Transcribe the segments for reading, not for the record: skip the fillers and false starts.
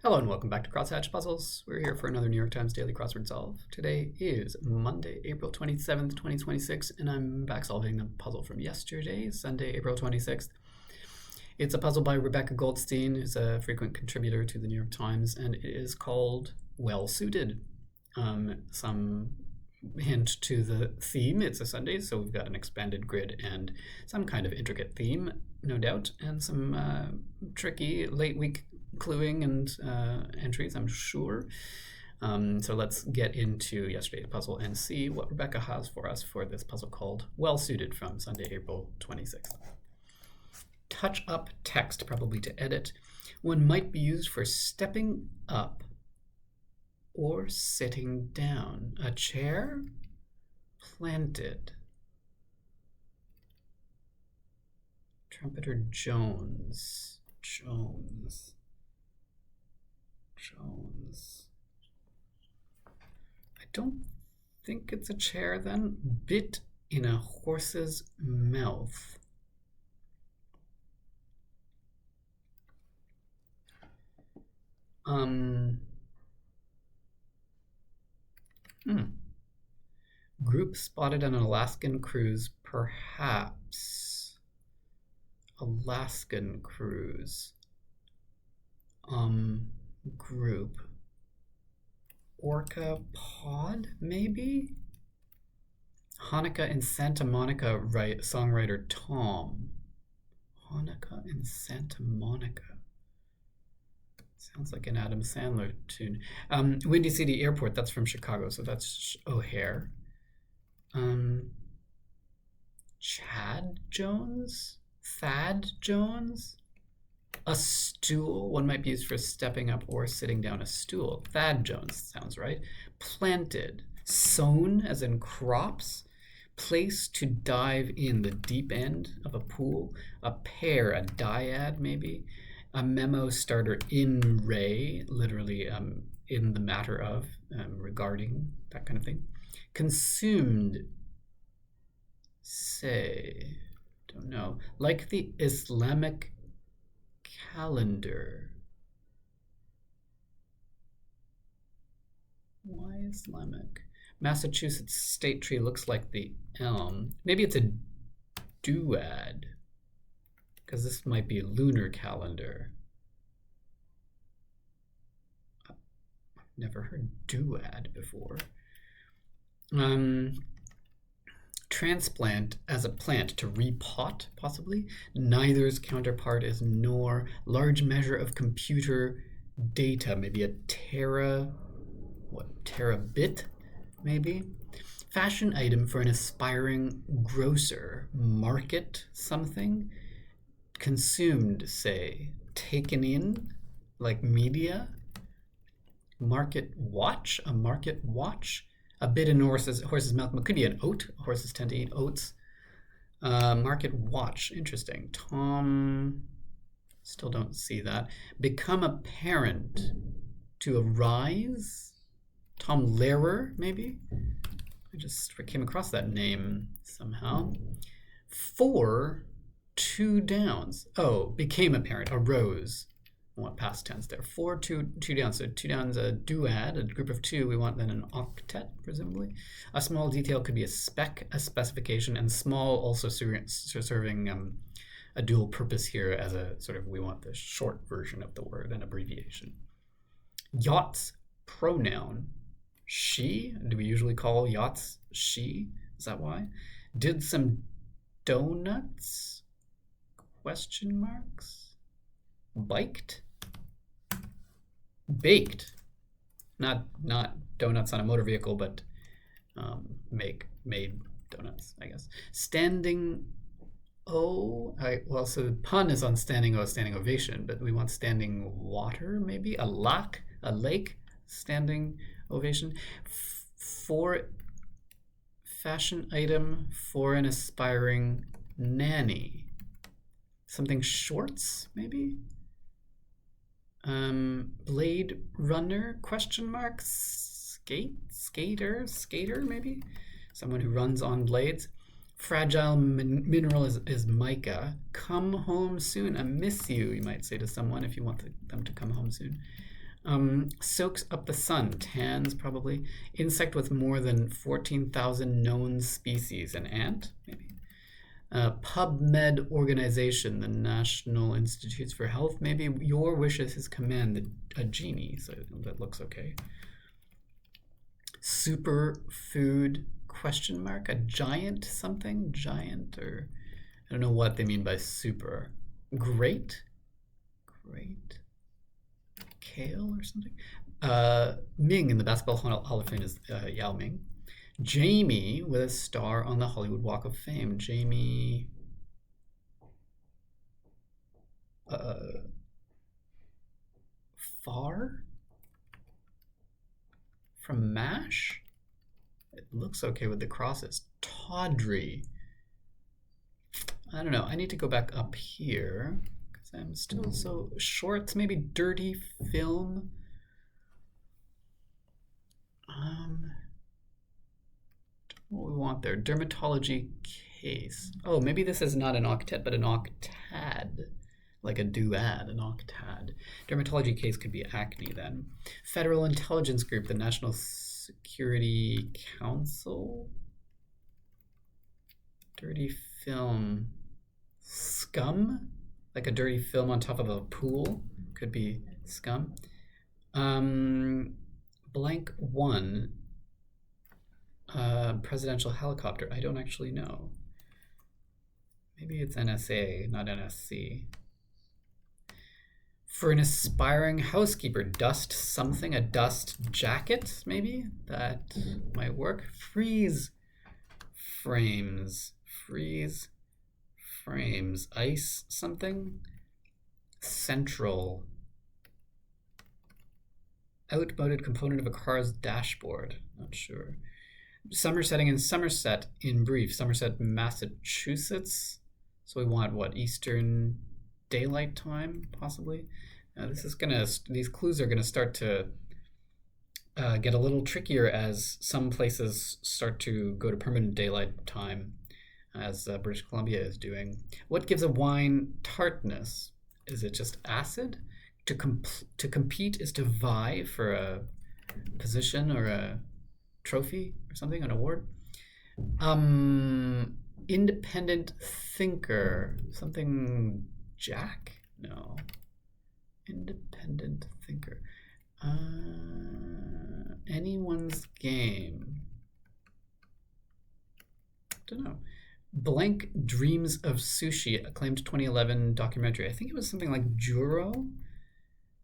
Hello and welcome back to Crosshatch Puzzles. We're here for another New York Times Daily Crossword Solve. Today is Monday, April 27th, 2026, and I'm back solving the puzzle from yesterday, Sunday, April 26th. It's a puzzle by Rebecca Goldstein, who's a frequent contributor to the New York Times, and it is called Well Suited. Some hint to the theme. It's a Sunday, so we've got an expanded grid and some kind of intricate theme, no doubt, and some tricky late week cluing and entries, I'm sure. So let's get into yesterday's puzzle and see what Rebecca has for us for this puzzle called Well Suited from Sunday, April 26th. Touch up text, probably to edit. One might be used for stepping up or sitting down. A chair planted. Trumpeter Jones. I don't think it's a chair then. Bit in a horse's mouth. Group spotted on an Alaskan cruise, perhaps. Alaskan cruise. Group. Orca pod, maybe? Hanukkah in Santa Monica, songwriter Tom. Hanukkah in Santa Monica. Sounds like an Adam Sandler tune. Windy City Airport, that's from Chicago, so that's O'Hare. Chad Jones? Thad Jones? A stool. One might be used for stepping up or sitting down. A stool. Thad Jones sounds right. Planted. Sown, as in crops. Place to dive in, the deep end of a pool. A pair, a dyad maybe. A memo starter in re, literally in the matter of, regarding, that kind of thing. Consumed. Say, don't know. Like the Islamic calendar. Why Islamic? Massachusetts state tree looks like the elm. Maybe it's a duad, because this might be a lunar calendar. I've never heard duad before. Transplant as a plant, to repot, possibly. Neither's counterpart is nor. Large measure of computer data, maybe a terabit, maybe. Fashion item for an aspiring grocer. Market something. Consumed, say. Taken in, like media. Market watch, a market watch. A bit in horse's mouth, but could be an oat. Horses tend to eat oats. Market watch, interesting. Tom, still don't see that. Become apparent, to arise. Tom Lehrer, maybe? I just came across that name somehow. 4, 2 downs. Oh, became apparent, arose. I want past tense there. 4, 2 down. So 2 down is a duad, a group of 2. We want then an octet, presumably. A small detail could be a spec, a specification, and small also serving a dual purpose here as a sort of, we want the short version of the word, an abbreviation. Yachts, pronoun. She. Do we usually call yachts she? Is that why? Did some donuts? Question marks. Biked. Baked, not donuts on a motor vehicle, but made donuts, I guess. Standing O. Well, so the pun is on standing O, standing ovation, but we want standing water, maybe a lake, standing ovation. For fashion item for an aspiring nanny. Something shorts, maybe. Blade runner, question mark. Skater maybe. Someone who runs on blades. Fragile mineral is mica. Come home soon. I miss you, you might say to someone if you want them to come home soon. Soaks up the sun, tans probably. Insect with more than 14,000 known species. An ant, maybe. PubMed organization, the National Institutes for Health, maybe. Your wish is his command, a genie, so that looks okay. Superfood, question mark, a giant something, giant, or I don't know what they mean by super. Great, kale or something. Ming in the Basketball Hall of Fame is Yao Ming. Jamie with a star on the Hollywood Walk of Fame. Jamie. Far? From MASH? It looks okay with the crosses. Tawdry. I don't know. I need to go back up here because I'm still so short. Maybe dirty film. What we want there? Dermatology case. Oh, maybe this is not an octet, but an octad. Like a duad, an octad. Dermatology case could be acne then. Federal Intelligence Group, the National Security Council. Dirty film. Scum? Like a dirty film on top of a pool. Could be scum. Blank one. Presidential helicopter. I don't actually know. Maybe it's NSA, not NSC. For an aspiring housekeeper, dust something, a dust jacket, maybe? That might work. Freeze frames. Freeze frames. Ice something? Central. Outmoded component of a car's dashboard. Not sure. Summer setting in Somerset, in brief. Somerset, Massachusetts. So we want what? Eastern Daylight Time, possibly. These clues are gonna start to get a little trickier as some places start to go to permanent daylight time, as British Columbia is doing. What gives a wine tartness? Is it just acid? To compete is to vie for a position or a trophy or something, an award. Independent thinker, something. Jack? No. Independent thinker. Anyone's game. Don't know. Blank Dreams of Sushi, acclaimed 2011 documentary. I think it was something like Juro.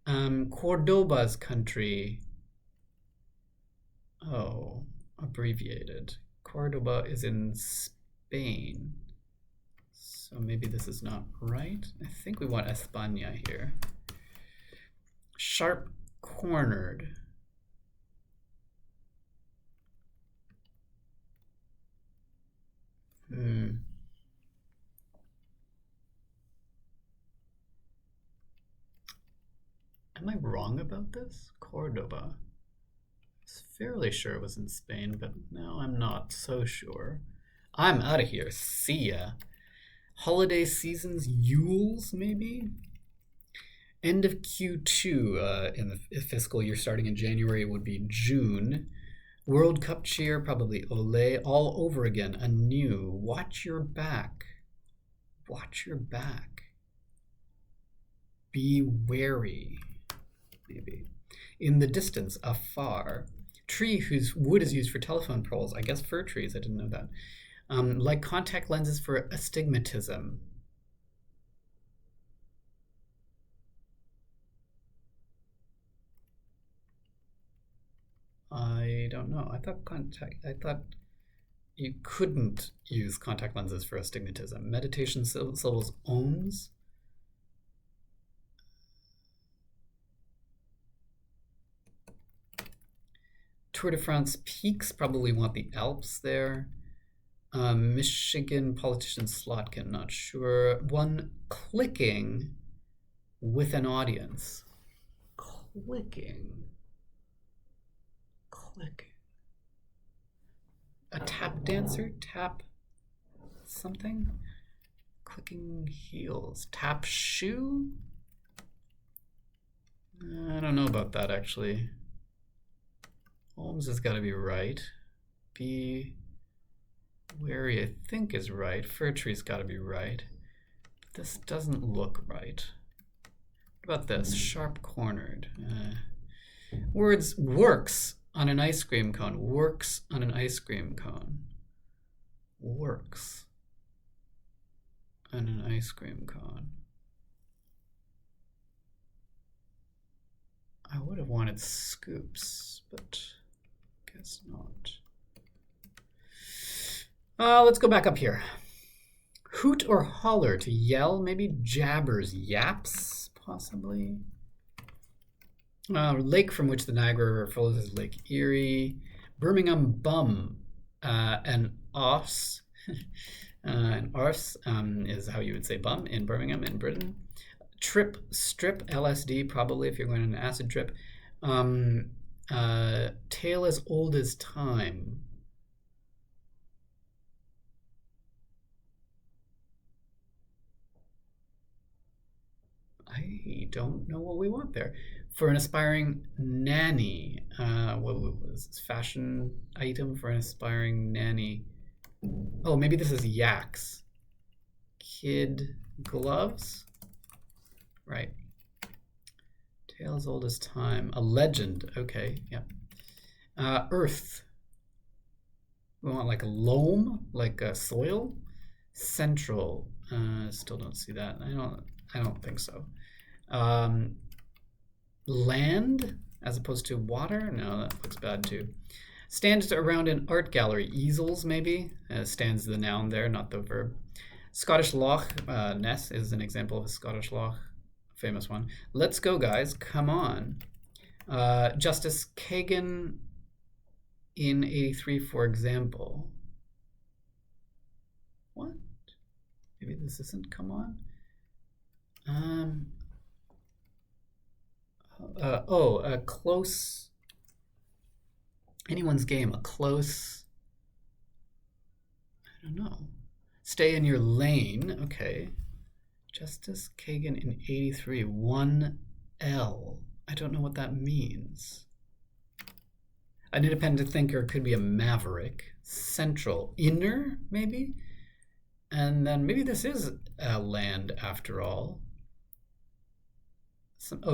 Cordoba's country. Oh, abbreviated. Cordoba is in Spain. So maybe this is not right. I think we want España here. Sharp cornered. Am I wrong about this? Cordoba. I was fairly sure it was in Spain, but now I'm not so sure. I'm out of here. See ya. Holiday seasons, Yules, maybe? End of Q2 in the fiscal year starting in January would be June. World Cup cheer, probably Olé. All over again, anew. Watch your back. Watch your back. Be wary, maybe. In the distance, afar. Tree whose wood is used for telephone poles. I guess fir trees, I didn't know that. Like contact lenses for astigmatism. I don't know. I thought you couldn't use contact lenses for astigmatism. Meditation syllables ohms. Tour de France peaks, probably want the Alps there. Michigan politician Slotkin, not sure. One clicking with an audience. Clicking. A tap dancer? Tap something? Clicking heels. Tap shoe? I don't know know about that, actually. Holmes has got to be right. Be wary, I think, is right. Fir tree's got to be right. This doesn't look right. What about this? Sharp-cornered. Words works on an ice cream cone. Works on an ice cream cone. Works on an ice cream cone. I would have wanted scoops, but guess not. Let's go back up here. Hoot or holler, to yell, maybe. Jabbers, yaps, possibly. Lake from which the Niagara River flows is Lake Erie. Birmingham bum, and arse. And arse is how you would say bum in Birmingham in Britain. Trip, strip, LSD probably if you're going on an acid trip. Tale as old as time. I don't know what we want there. For an aspiring nanny, what was this? Fashion item for an aspiring nanny. Oh, maybe this is yaks. Kid gloves? Right. Tale as old as time. A legend. Okay, yeah. Earth. We want like loam, like soil. Central. Still don't see that. I don't think so. Land as opposed to water? No, that looks bad too. Stands around an art gallery. Easels, maybe. Stands the noun there, not the verb. Scottish loch ness is an example of a Scottish loch. Famous one. Let's go, guys. Come on. Justice Kagan in 83, for example. What? Maybe this isn't come on? A close, anyone's game, a close, I don't know. Stay in your lane, okay. Justice Kagan in 83, 1L. I don't know what that means. An independent thinker could be a maverick. Central, inner, maybe? And then maybe this is land after all.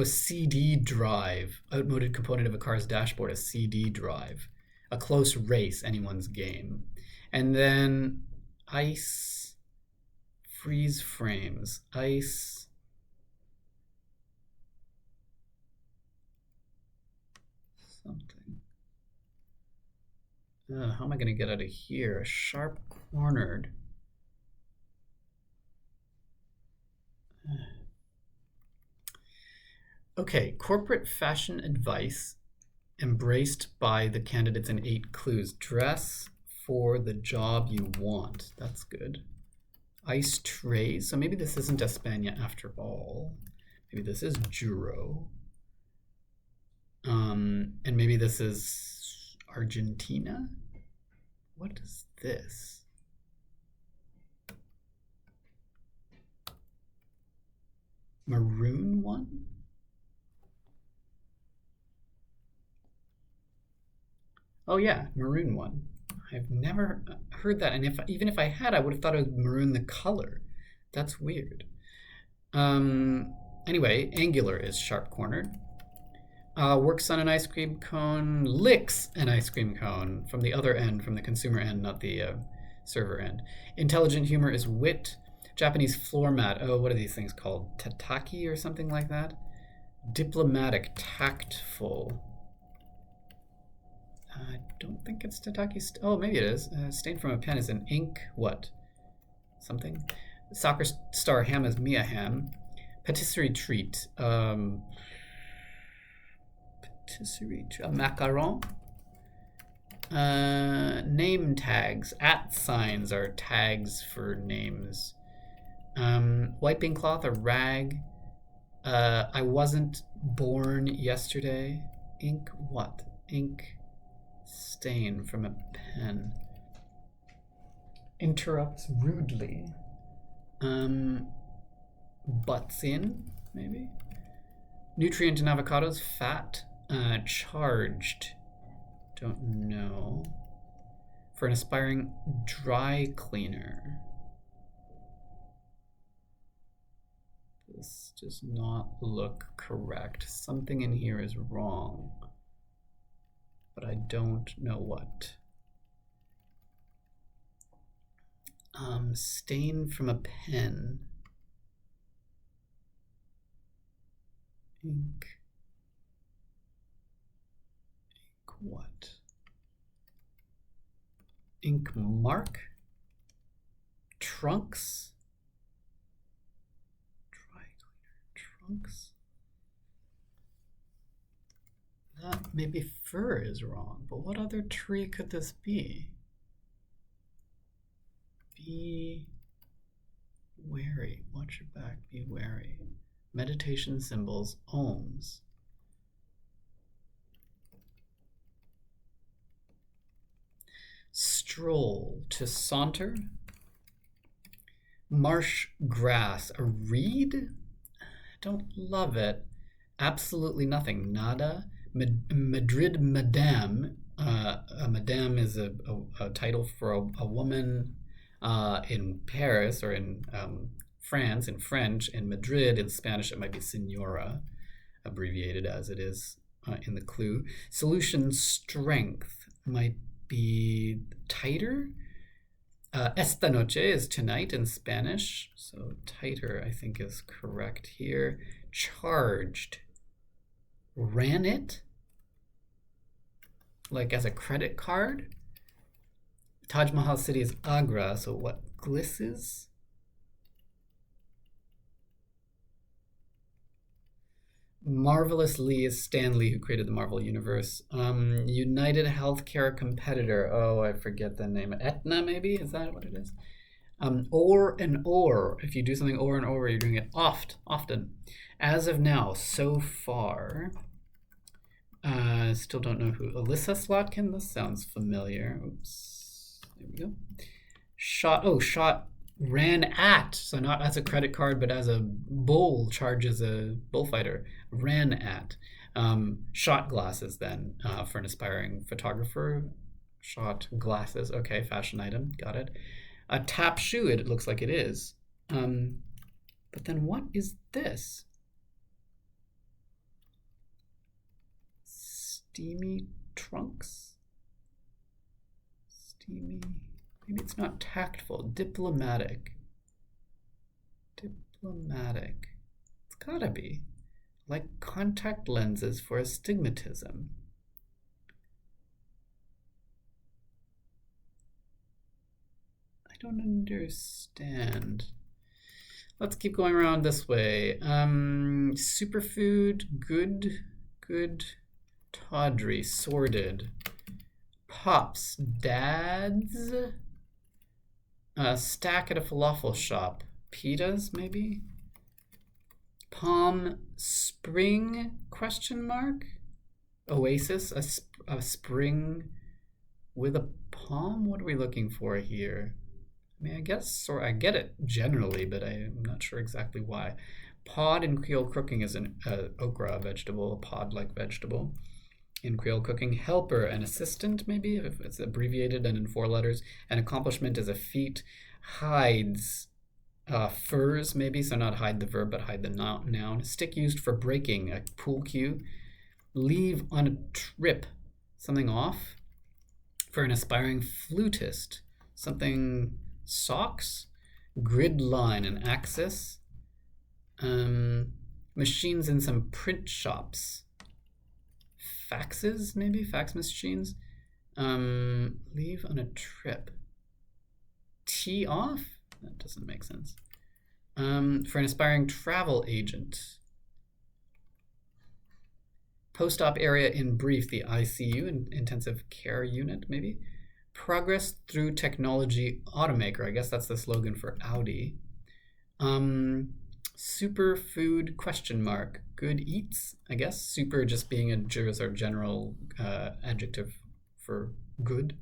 CD drive. Outmoded component of a car's dashboard, a CD drive. A close race, anyone's game. And then ice, freeze frames, ice. Something. How am I going to get out of here? A sharp-cornered. Okay, corporate fashion advice embraced by the candidates in 8 clues. Dress for the job you want. That's good. Ice trays. So maybe this isn't España after all. Maybe this is Juro. And maybe this is Argentina. What is this? Maroon one? Oh yeah, Maroon one. I've never heard that, and even if I had, I would have thought it was maroon the color. That's weird. Anyway, angular is sharp-cornered. Works on an ice cream cone, licks an ice cream cone from the other end, from the consumer end, not the server end. Intelligent humor is wit. Japanese floor mat. Oh, what are these things called? Tataki or something like that? Diplomatic, tactful. I don't think it's tataki. Oh, maybe it is. Stain from a pen is an ink. What? Something. Soccer star ham is Mia Ham. Patisserie treat. Patisserie treat. Macaron. Name tags. @ signs are tags for names. Wiping cloth, a rag. I wasn't born yesterday. Ink. What? Ink. Stain from a pen. Interrupts rudely. Butts in, maybe. Nutrient in avocados, fat, charged. Don't know. For an aspiring dry cleaner. This does not look correct. Something in here is wrong, but I don't know what. Stain from a pen. Ink. Ink what? Ink mark? Trunks? Dry cleaner. Trunks? That maybe fur is wrong, but what other tree could this be? Be wary. Watch your back. Be wary. Meditation symbols. Ohms. Stroll. To saunter. Marsh grass. A reed? I don't love it. Absolutely nothing. Nada. Madrid Madame. A madame is a title for a woman. In Paris or in France, in French, in Madrid, in Spanish, it might be Senora, abbreviated as it is in the clue. Solution strength might be tighter. Esta noche is tonight in Spanish, so tighter I think is correct here. Charged. Ran it? Like as a credit card? Taj Mahal city is Agra, so what glisses? Marvelous Lee is Stan Lee, who created the Marvel Universe. United Healthcare competitor. Oh, I forget the name. Aetna, maybe? Is that what it is? Or and or. If you do something or and over, you're doing it often. As of now, so far, still don't know who. Alyssa Slotkin? This sounds familiar. Oops. There we go. Shot ran at, so not as a credit card, but as a bull charges a bullfighter. Ran at. Shot glasses then for an aspiring photographer. Shot glasses. Okay, fashion item. Got it. A tap shoe, it looks like it is. But then what is this? Steamy trunks? Maybe it's not tactful. Diplomatic. It's gotta be. Like contact lenses for astigmatism. I don't understand. Let's keep going around this way. Superfood, good, tawdry, sordid. Pops, dads, stack at a falafel shop, pitas maybe, Palm Spring question mark, Oasis, a spring with a palm. What are we looking for here? I mean, I guess, or I get it generally, but I'm not sure exactly why. Pod in Creole cooking is an okra vegetable, a pod-like vegetable. In Creole cooking, helper, an assistant maybe, if it's abbreviated and in 4 letters. An accomplishment is a feat. Hides, furs maybe, so not hide the verb, but hide the noun. Stick used for breaking, a pool cue. Leave on a trip, something off. For an aspiring flutist, something socks. Grid line, an axis. Machines in some print shops. Faxes, maybe? Fax machines. Leave on a trip. Tee off? That doesn't make sense. For an aspiring travel agent. Post-op area in brief, the ICU, intensive care unit, maybe. Progress through technology automaker. I guess that's the slogan for Audi. Superfood question mark. Good eats, I guess. Super just being a general adjective for good.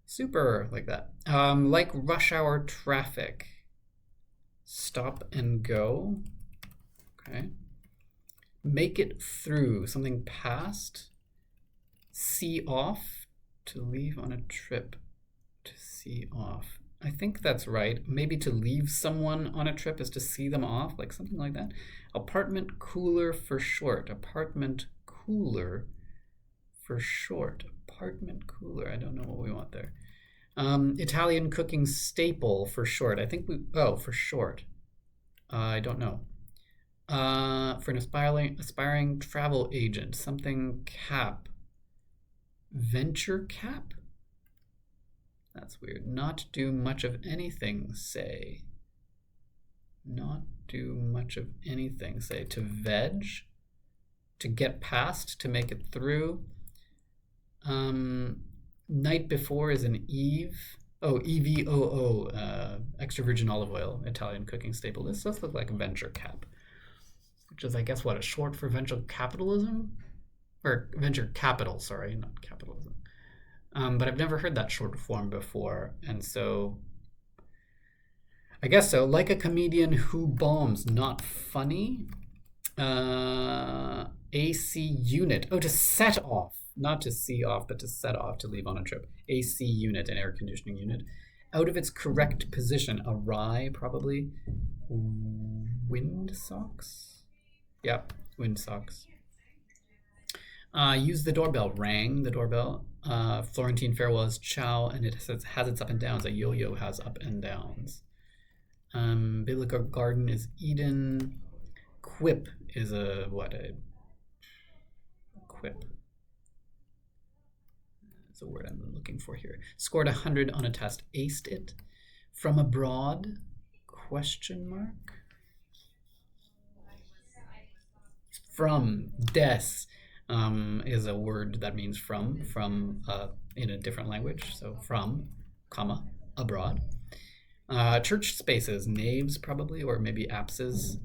Super, like that. Like rush hour traffic. Stop and go. Okay. make it through, something past, see off, to leave on a trip, to see off. I think that's right. Maybe to leave someone on a trip is to see them off, like something like that. Apartment cooler for short. Apartment cooler for short. Apartment cooler. I don't know what we want there. Italian cooking staple for short. I think for short. I don't know. For an aspiring travel agent, something cap. Venture cap? That's weird. Not do much of anything, say. Not do much of anything, say. To veg? To get past, to make it through. Night before is an eve. Oh, EVOO, extra virgin olive oil, Italian cooking staple. This does look like a venture cap, which is, I guess, what, a short for venture capitalism? Or venture capital, sorry, not capitalism. But I've never heard that short form before, and so I guess so. Like a comedian who bombs, not funny. AC unit. Oh, to set off. Not to see off, but to set off, to leave on a trip. AC unit, an air conditioning unit. Out of its correct position. Awry, probably. Wind socks? Yep, wind socks. Use the doorbell. Rang the doorbell. Florentine farewell is ciao, and it has its up and downs. A yo-yo has up and downs. Biblical garden is Eden. Quip is a quip. That's a word I'm looking for here. Scored 100 on a test. Aced it. From abroad? Question mark. From. Des is a word that means from in a different language. So from, comma, abroad. Church spaces. Naves probably, or maybe apses.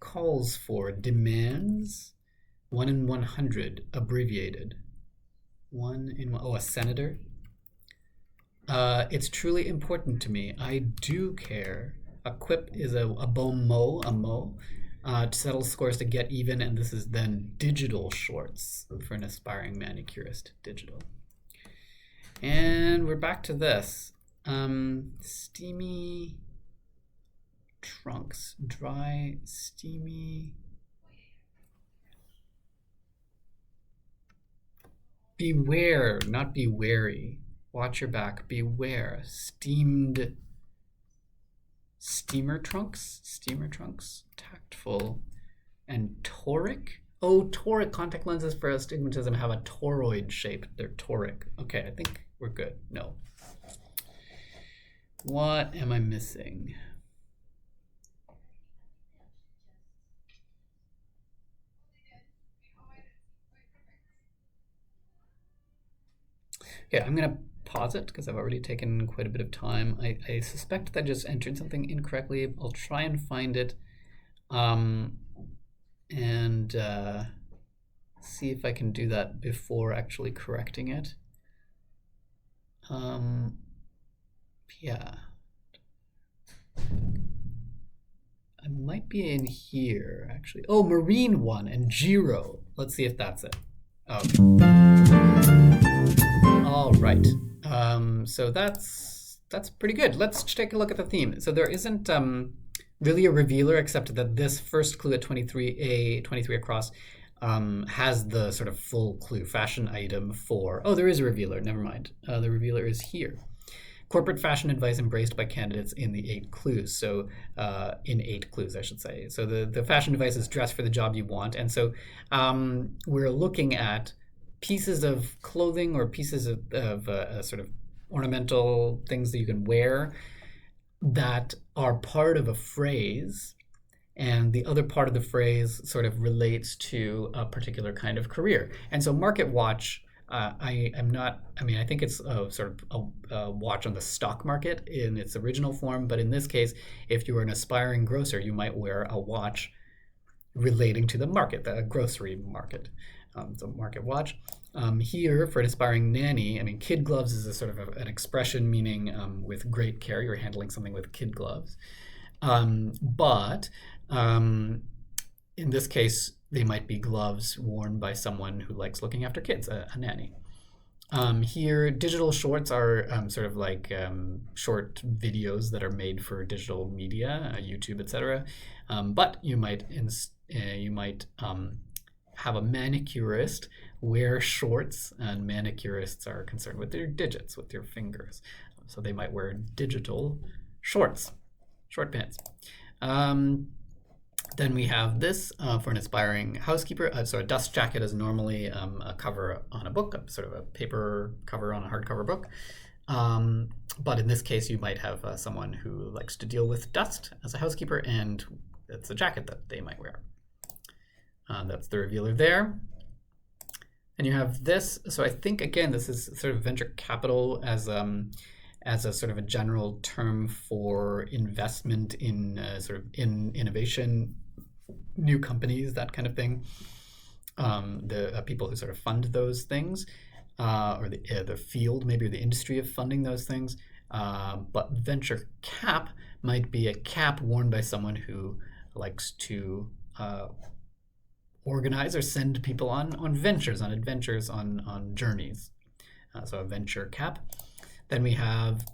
Calls for. Demands. 1 in 100. Abbreviated. 1 in 1. Oh, a senator. It's truly important to me. I do care. A quip is a bon mot, a mot. To settle scores, to get even, and this is then digital shorts for an aspiring manicurist. Digital. And we're back to this. Steamy trunks. Dry, steamy. Beware, not be wary. Watch your back. Beware. Steamed. Steamer trunks. Tactful. And toric. Oh, toric. Contact lenses for astigmatism have a toroid shape. They're toric. Okay, I think we're good. No. What am I missing? Okay, I'm going to pause it because I've already taken quite a bit of time. I suspect that I just entered something incorrectly. I'll try and find it and see if I can do that before actually correcting it. Yeah. I might be in here, actually. Oh, Marine one and Giro. Let's see if that's it. Okay. All right. So that's pretty good. Let's take a look at the theme. So there isn't really a revealer, except that this first clue at 23 across has the sort of full clue. Fashion item for. Oh, there is a revealer. Never mind. The revealer is here. Corporate fashion advice embraced by candidates in the 8 clues. So in 8 clues, I should say. So the fashion advice is dress for the job you want. And so we're looking at pieces of clothing or pieces of sort of ornamental things that you can wear that are part of a phrase, and the other part of the phrase sort of relates to a particular kind of career. And so market watch, I think it's sort of a watch on the stock market in its original form, but in this case, if you were an aspiring grocer, you might wear a watch relating to the market, the grocery market. So market watch. Here, for an aspiring nanny, kid gloves is a sort of an expression meaning with great care. You're handling something with kid gloves. But in this case, they might be gloves worn by someone who likes looking after kids, a nanny. Here, digital shorts are sort of like short videos that are made for digital media, YouTube, etc. But you might have a manicurist wear shorts, and manicurists are concerned with their digits, with your fingers. So they might wear digital shorts, short pants. Then we have this for an aspiring housekeeper. So a dust jacket is normally a cover on a book, sort of a paper cover on a hardcover book. But in this case, you might have someone who likes to deal with dust as a housekeeper, and it's a jacket that they might wear. That's the revealer there. And you have this. So I think, again, this is sort of venture capital as a sort of a general term for investment in sort of in innovation, new companies, that kind of thing. The people who sort of fund those things, or the field, maybe, or the industry of funding those things. But venture cap might be a cap worn by someone who likes to organize or send people on ventures, on adventures, on journeys. So a venture cap. Then we have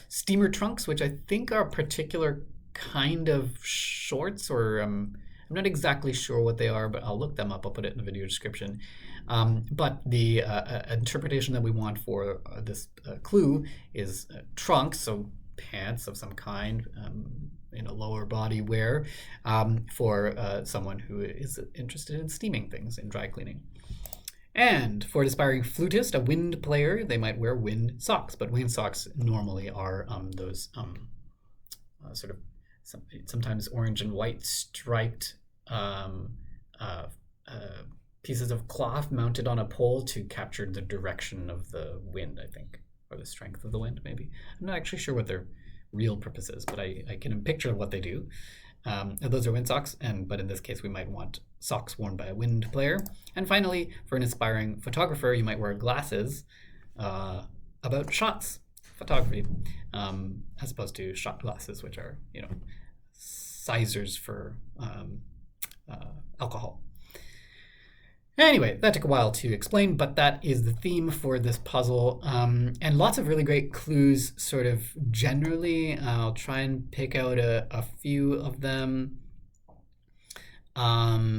steamer trunks, which I think are a particular kind of shorts, or I'm not exactly sure what they are, but I'll look them up. I'll put it in the video description. But the interpretation that we want for this clue is trunks, so pants of some kind, in a lower body wear, for someone who is interested in steaming things, in dry cleaning. And for an aspiring flutist, a wind player, they might wear wind socks. But wind socks normally are those sort of sometimes orange and white striped pieces of cloth mounted on a pole to capture the direction of the wind, I think, or the strength of the wind, maybe. I'm not actually sure what their real purpose is, but I can picture what they do. Those are wind socks, but in this case, we might want socks worn by a wind player. And finally, for an aspiring photographer, you might wear glasses about shots photography, as opposed to shot glasses, which are, sizers for alcohol. Anyway, that took a while to explain, but that is the theme for this puzzle. And lots of really great clues, sort of generally. I'll try and pick out a few of them.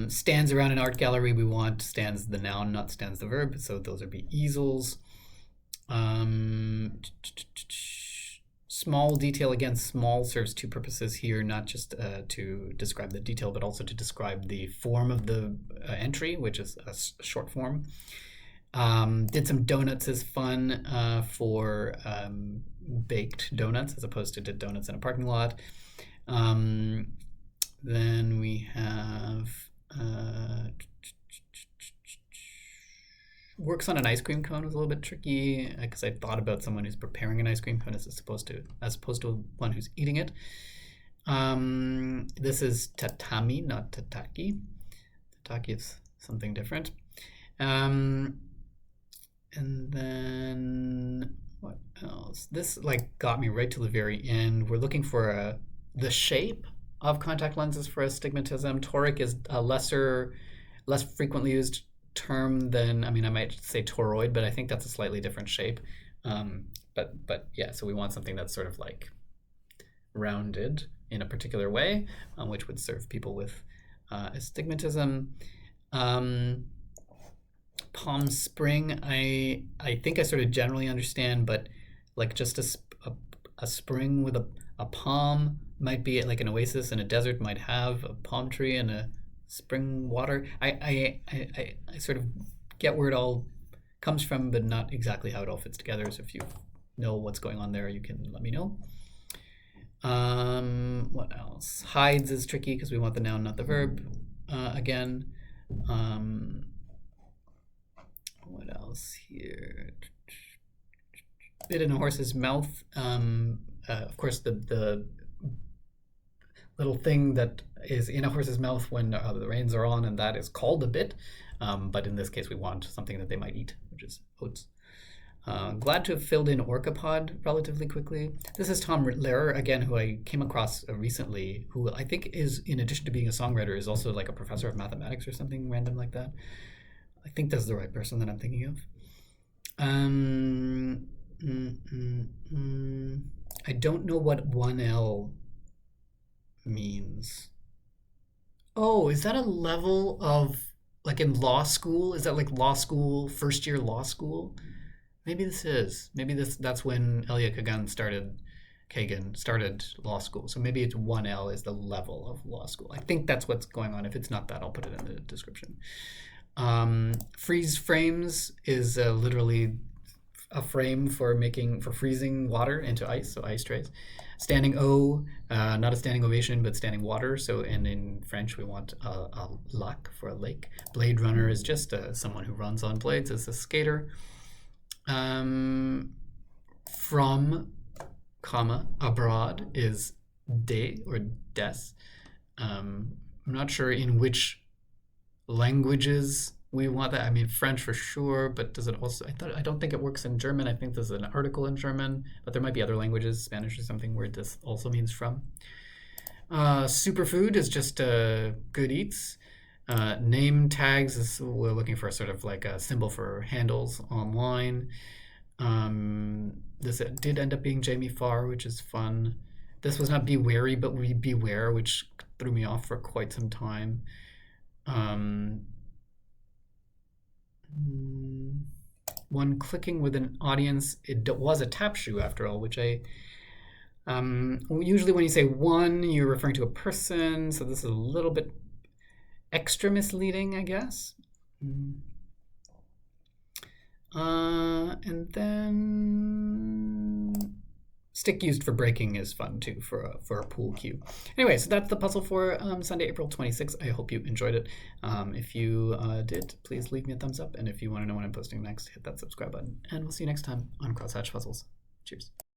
Stands around an art gallery, we want stands the noun, not stands the verb, so those would be easels. Small detail, again, small serves two purposes here, not just to describe the detail, but also to describe the form of the entry, which is a short form. Did some donuts is fun for baked donuts, as opposed to did donuts in a parking lot. Then we have works on an ice cream cone was a little bit tricky, because I thought about someone who's preparing an ice cream cone as opposed to one who's eating it. This is tatami, not tataki. Tataki is something different. And then what else? This got me right to the very end. We're looking for the shape of contact lenses for astigmatism. Toric is a less frequently used term than, I might say toroid, but I think that's a slightly different shape. But yeah, so we want something that's sort of like rounded in a particular way, which would serve people with astigmatism. Palm spring, I think I sort of generally understand, but just a spring with a palm might be like an oasis in a desert, might have a palm tree and a spring water. I sort of get where it all comes from, but not exactly how it all fits together. So if you know what's going on there, you can let me know. What else? Hides is tricky because we want the noun, not the verb. Again. What else here? Bit in a horse's mouth. Of course, the little thing that is in a horse's mouth when the reins are on, and that is called a bit. But in this case, we want something that they might eat, which is oats. Glad to have filled in Orcapod relatively quickly. This is Tom Lehrer, again, who I came across recently, who I think is, in addition to being a songwriter, is also like a professor of mathematics or something random like that. I think that's the right person that I'm thinking of. I don't know what 1L means. Oh, is that a level of, like in law school? Is that like law school, first year law school? Maybe this is. Maybe that's when Elia Kagan started law school. So maybe it's 1L is the level of law school. I think that's what's going on. If it's not that, I'll put it in the description. Freeze frames is literally a frame for freezing water into ice, so ice trays. Standing O, not a standing ovation, but standing water. So, and in French, we want a lac for a lake. Blade runner is just someone who runs on blades as a skater. From, comma, abroad is de or des. I'm not sure in which languages we want that. I mean, French for sure, but does it also, I don't think it works in German. I think there's an article in German, but there might be other languages, Spanish or something, where this also means from. Superfood is just good eats. Name tags is, we're looking for sort of like a symbol for handles online. This did end up being Jamie Farr, which is fun. This was not be wary, but beware, which threw me off for quite some time. One clicking with an audience, it was a tap shoe after all, which I usually when you say one, you're referring to a person, so this is a little bit extra misleading, I guess. And then stick used for breaking is fun too for a pool cue. Anyway, so that's the puzzle for Sunday, April 26th. I hope you enjoyed it. If you did, please leave me a thumbs up. And if you want to know when I'm posting next, hit that subscribe button. And we'll see you next time on Crosshatch Puzzles. Cheers.